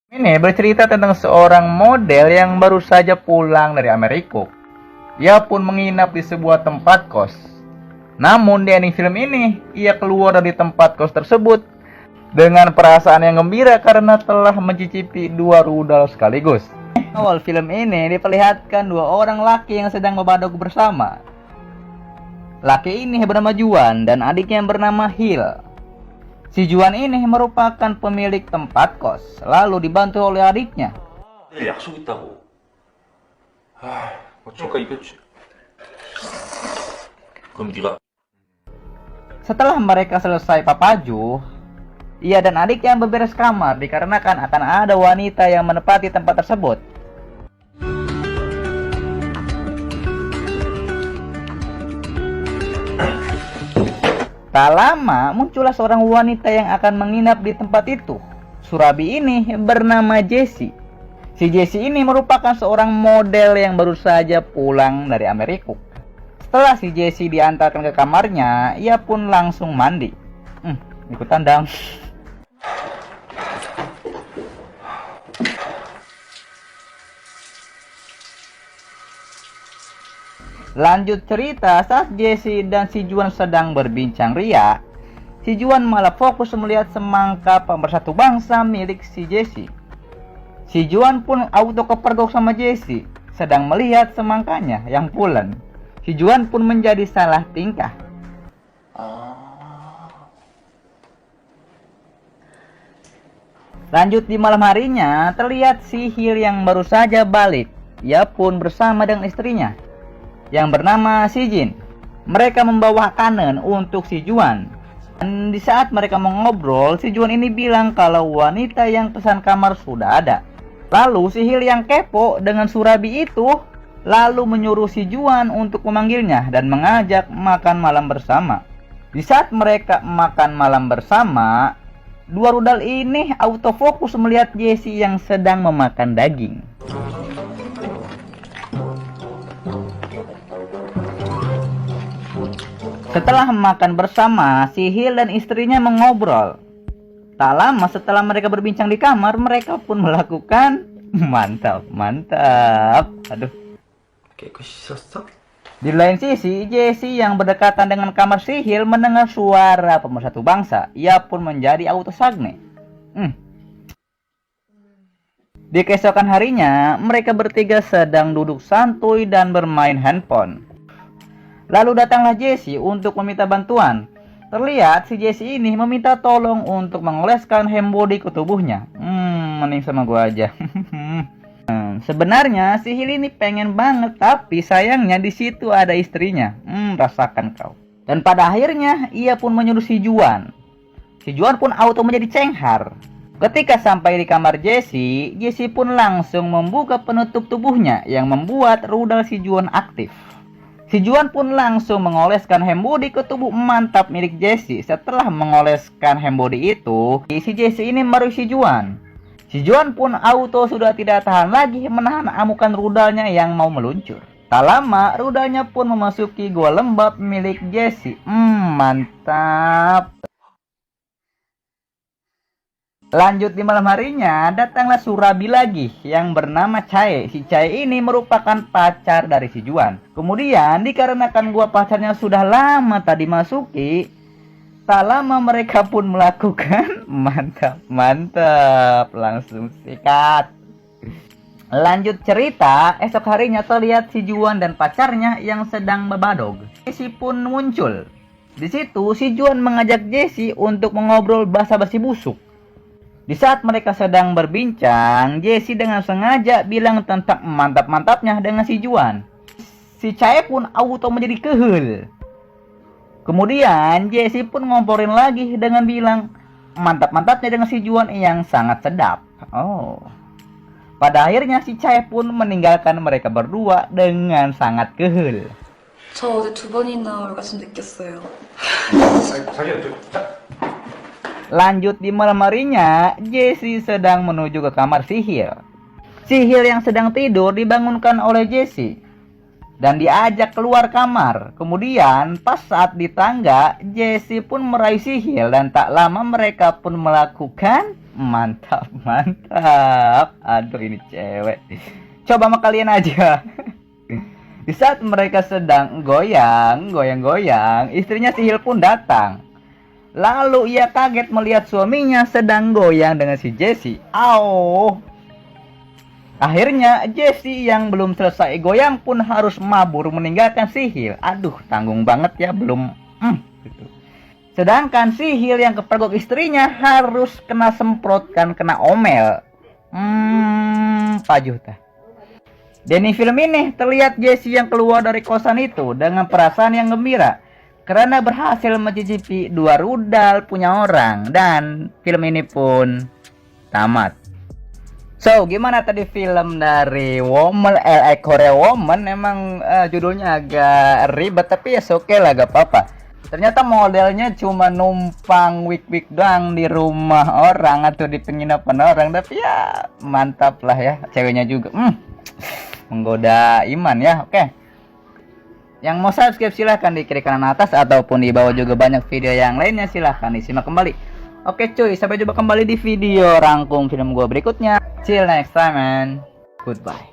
Ini bercerita tentang seorang model yang baru saja pulang dari Amerika. Ia pun menginap di sebuah tempat kos. Namun di ending film ini, ia keluar dari tempat kos tersebut dengan perasaan yang gembira karena telah mencicipi 2 rudal sekaligus. Awal film ini diperlihatkan 2 orang laki yang sedang membadok bersama. Laki ini bernama Juan dan adiknya yang bernama Hil. Si Juan ini merupakan pemilik tempat kos, lalu dibantu oleh adiknya. 내일 약속 있다고. 어쩌니까 이거 그럼 네가 Setelah mereka selesai papajuh, ia dan adiknya beberes kamar dikarenakan akan ada wanita yang menempati tempat tersebut. Tak lama muncullah seorang wanita yang akan menginap di tempat itu. Surabi ini bernama Jessie. Si Jessie ini merupakan seorang model yang baru saja pulang dari Amerika. Setelah si Jessie diantarkan ke kamarnya, ia pun langsung mandi. Ikutan dong. Lanjut cerita, saat Jessie dan si Juan sedang berbincang ria, si Juan malah fokus melihat semangka pemersatu bangsa milik si Jessie. Si Juan pun auto kepergok sama Jessie, sedang melihat semangkanya yang pulen. Si Juan pun menjadi salah tingkah. Lanjut di malam harinya, terlihat si Hil yang baru saja balik. Ia pun bersama dengan istrinya yang bernama si Jin. Mereka membawa makanan untuk si Juan. Dan di saat mereka mengobrol, si Juan ini bilang kalau wanita yang pesan kamar sudah ada. Lalu si Hil yang kepo dengan Surabi itu lalu menyuruh si Juan untuk memanggilnya dan mengajak makan malam bersama. Di saat mereka makan malam bersama, 2 rudal ini autofokus melihat Jessie yang sedang memakan daging. Setelah makan bersama, si Hil dan istrinya mengobrol. Tak lama setelah mereka berbincang di kamar, mereka pun melakukan mantap. Aduh. 깨끗이 씻었어? Di lain sisi, Jessie yang berdekatan dengan kamar si Hil mendengar suara pemersatu bangsa. Ia pun menjadi autosagne. Di keesokan harinya, mereka bertiga sedang duduk santuy dan bermain handphone. Lalu datanglah Jessie untuk meminta bantuan. Terlihat si Jessie ini meminta tolong untuk mengoleskan hand body ke tubuhnya. Mending sama gua aja. Sebenarnya si Hil ini pengen banget, tapi sayangnya di situ ada istrinya. Rasakan kau. Dan pada akhirnya ia pun menyuruh si Juan. Si Juan pun auto menjadi cenghar. Ketika sampai di kamar Jessie, Jessie pun langsung membuka penutup tubuhnya yang membuat rudal si Juan aktif. Si Juan pun langsung mengoleskan hand body ke tubuh mantap milik Jessie. Setelah mengoleskan hand body itu, si Jessie ini meruh si Juan. Si Juan pun auto sudah tidak tahan lagi menahan amukan rudalnya yang mau meluncur. Tak lama, rudalnya pun memasuki gua lembab milik Jessie. Mantap. Lanjut di malam harinya, datanglah Surabi lagi yang bernama Chae. Si Chae ini merupakan pacar dari si Juan. Kemudian dikarenakan gua pacarnya sudah lama tadi masuki, tak lama mereka pun melakukan mantap, langsung sikat. Lanjut cerita, esok harinya terlihat si Juan dan pacarnya yang sedang membadog. Jessie pun muncul. Di situ si Juan mengajak Jessie untuk mengobrol basa-basi busuk. Di saat mereka sedang berbincang, Jessie dengan sengaja bilang tentang mantap-mantapnya dengan si Juan. Si Chae pun auto menjadi kehel. Kemudian Jessie pun ngomporin lagi dengan bilang mantap-mantapnya dengan si Juan yang sangat sedap. Pada akhirnya si Chae pun meninggalkan mereka berdua dengan sangat kehel. 저 어제 2번이나 orgasm 느꼈어요. 자기야 Lanjut di malam harinya, Jessie sedang menuju ke kamar si Hil. Si Hil yang sedang tidur dibangunkan oleh Jessie dan diajak keluar kamar. Kemudian pas saat di tangga, Jessie pun meraih si Hil dan tak lama mereka pun melakukan Mantap, mantap. Aduh, ini cewek. Coba sama kalian aja. Di saat mereka sedang goyang, istrinya Sihil pun datang. Lalu ia kaget melihat suaminya sedang goyang dengan si Jessie. Akhirnya Jessie yang belum selesai goyang pun harus mabur meninggalkan Sihil. Aduh, tanggung banget ya, belum gitu. Sedangkan Sihil yang kepergok istrinya harus kena semprotkan, kena omel. Pajuh tah. Dan di film ini terlihat Jessie yang keluar dari kosan itu dengan perasaan yang gembira karena berhasil mencicipi 2 rudal punya orang, dan film ini pun tamat. So, gimana tadi film dari Woman, Korea Woman? Emang judulnya agak ribet, tapi ya oke lah, gak apa-apa. Ternyata modelnya cuma numpang week doang di rumah orang atau di penginapan orang, tapi ya mantap lah ya, ceweknya juga menggoda iman ya. Oke, yang mau subscribe silahkan di kiri kanan atas, ataupun di bawah juga banyak video yang lainnya, silahkan disimak kembali. Oke cuy, sampai jumpa kembali di video rangkum film gua berikutnya. Till next time man, goodbye.